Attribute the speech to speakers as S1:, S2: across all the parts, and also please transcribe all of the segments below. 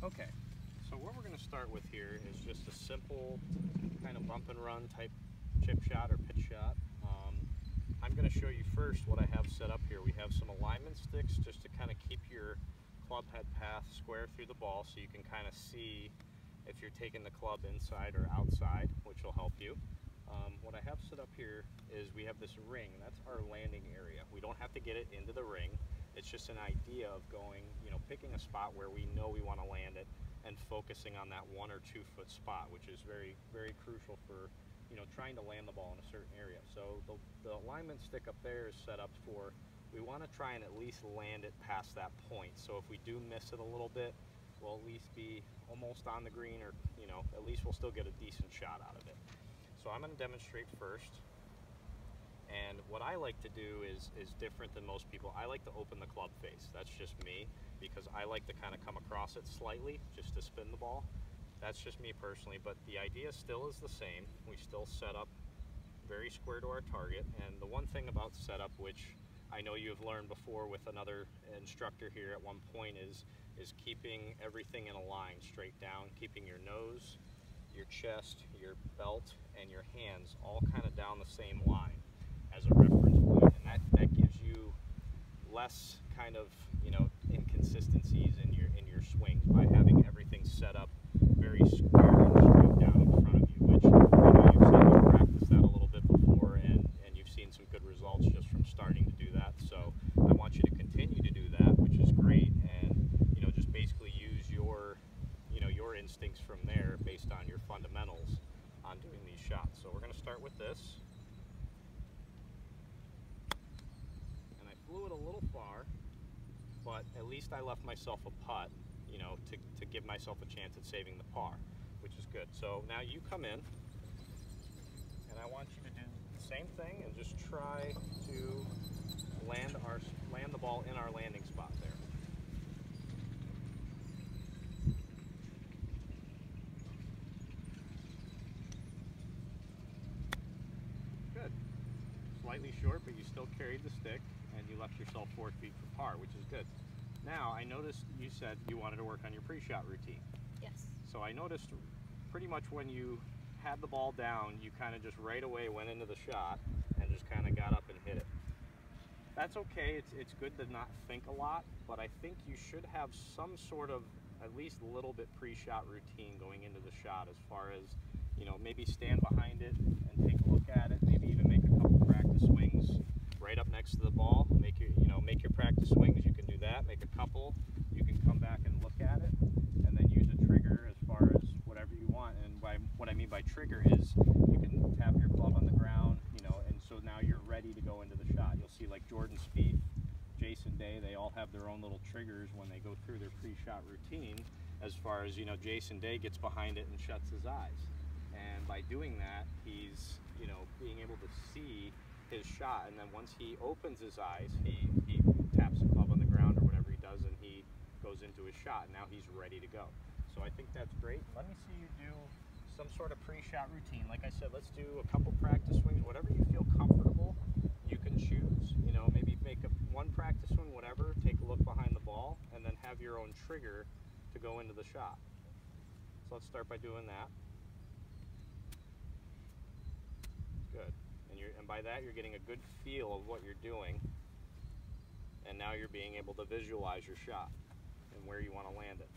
S1: Okay, so what we're going to start with here is just a simple kind of bump and run type chip shot or pitch shot. I'm going to show you first what I have set up here. We have some alignment sticks just to kind of keep your club head path square through the ball so you can kind of see if you're taking the club inside or outside, which will help you. What I have set up here is we have this ring, and that's our landing area. We don't have to get it into the ring. It's just an idea of going, picking a spot where we know we want to land it and focusing on that 1 or 2 foot spot, which is very, very crucial for, trying to land the ball in a certain area. So the alignment stick up there is set up for, we want to try and at least land it past that point. So if we do miss it a little bit, we'll at least be almost on the green, or, at least we'll still get a decent shot out of it. So I'm going to demonstrate first. And what I like to do is different than most people. I like to open the club face. That's just me, because I like to kind of come across it slightly just to spin the ball. That's just me personally, but the idea still is the same. We still set up very square to our target. And the one thing about setup, which I know you've learned before with another instructor here at one point, is keeping everything in a line straight down, keeping your nose, your chest, your belt, and your hands all kind of down the same line as a reference point, and that gives you less kind of inconsistencies in your swings by having everything set up very square and straight down in front of you, which I know you've seen me practice that a little bit before, and you've seen some good results just from starting to do that. So I want you to continue to do that, which is great, and just basically use your your instincts from there based on your fundamentals on doing these shots. So we're going to start with this. Flew it a little far, but at least I left myself a putt, to give myself a chance at saving the par, which is good. So now you come in, and I want you to do the same thing and just try to land the ball in our landing spot there. Good. Slightly short, but you still carried the stick, and you left yourself 4 feet for par, which is good. Now, I noticed you said you wanted to work on your pre-shot routine.
S2: Yes.
S1: So I noticed pretty much when you had the ball down, you kind of just right away went into the shot and just kind of got up and hit it. That's okay. It's good to not think a lot, but I think you should have some sort of at least a little bit pre-shot routine going into the shot, as far as, maybe stand behind it and take a look at it, maybe even make a couple practice swings right up next to the ball. Make your practice swings. You can do that. Make a couple. You can come back and look at it, and then use a trigger as far as whatever you want. And what I mean by trigger is you can tap your club on the ground, and so now you're ready to go into the shot. You'll see like Jordan Spieth, Jason Day, they all have their own little triggers when they go through their pre-shot routine. As far as Jason Day gets behind it and shuts his eyes, and by doing that, he's being able to see his shot, and then once he opens his eyes, he taps the club on the ground or whatever he does, and he goes into his shot, and now he's ready to go. So I think that's great. Let me see you do some sort of pre-shot routine. Like I said, let's do a couple practice swings, whatever you feel comfortable. You can choose, maybe make one practice swing, whatever, take a look behind the ball, and then have your own trigger to go into the shot. So let's start by doing that. Good. And by that, you're getting a good feel of what you're doing, and now you're being able to visualize your shot and where you want to land it.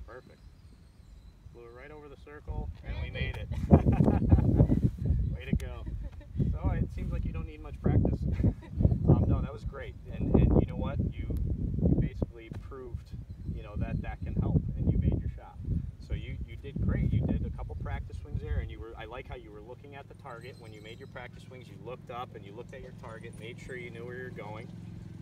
S1: Perfect. Flew it right over the circle, and we made it. Way to go. So it seems like you don't need much practice. No, that was great. And you know what? You basically proved, that can help, and you made your shot. So you did great. You did a couple practice swings there, and I like how you were looking at the target. When you made your practice swings, you looked up and you looked at your target, made sure you knew where you're going,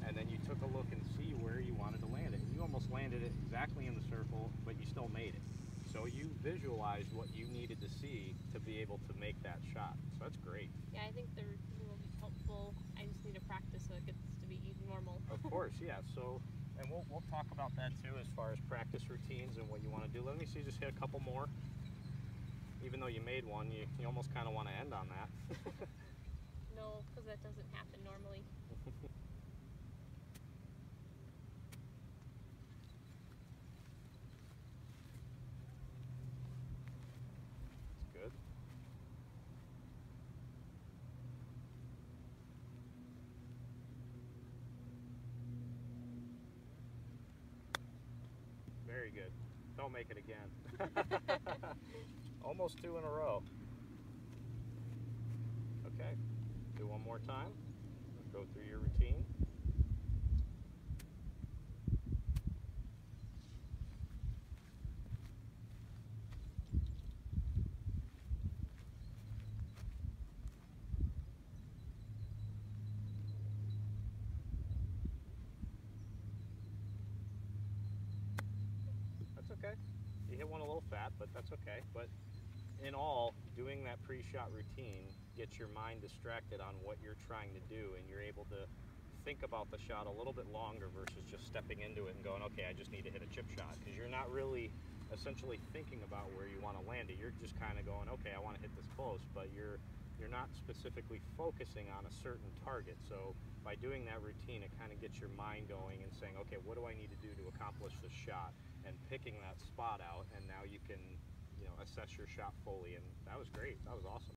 S1: and then you took a look and see where you wanted to land it. You almost landed it exactly in the circle, but you still made it. So you visualized what you needed to see to be able to make that shot. So that's great.
S2: Yeah, I think the routine will be helpful. I just need to practice so it gets to be normal.
S1: Of course, yeah. So, and we'll talk about that too, as far as practice routines and what you want to do. Let me see, just hit a couple more. Even though you made one, you almost kind of want to end on that.
S2: No, because that doesn't happen normally.
S1: That's good. Very good. Don't make it again. Almost 2 in a row. Okay, do one more time. Go through your routine. That's okay. You hit one a little fat, but that's okay. But in all, doing that pre-shot routine gets your mind distracted on what you're trying to do, and you're able to think about the shot a little bit longer versus just stepping into it and going, okay, I just need to hit a chip shot, because you're not really essentially thinking about where you want to land it. You're just kind of going, okay, I want to hit this close, but you're not specifically focusing on a certain target. So by doing that routine, it kind of gets your mind going and saying, okay, what do I need to do to accomplish this shot, and picking that spot out, and now you can assess your shot fully. And that was great. That was awesome.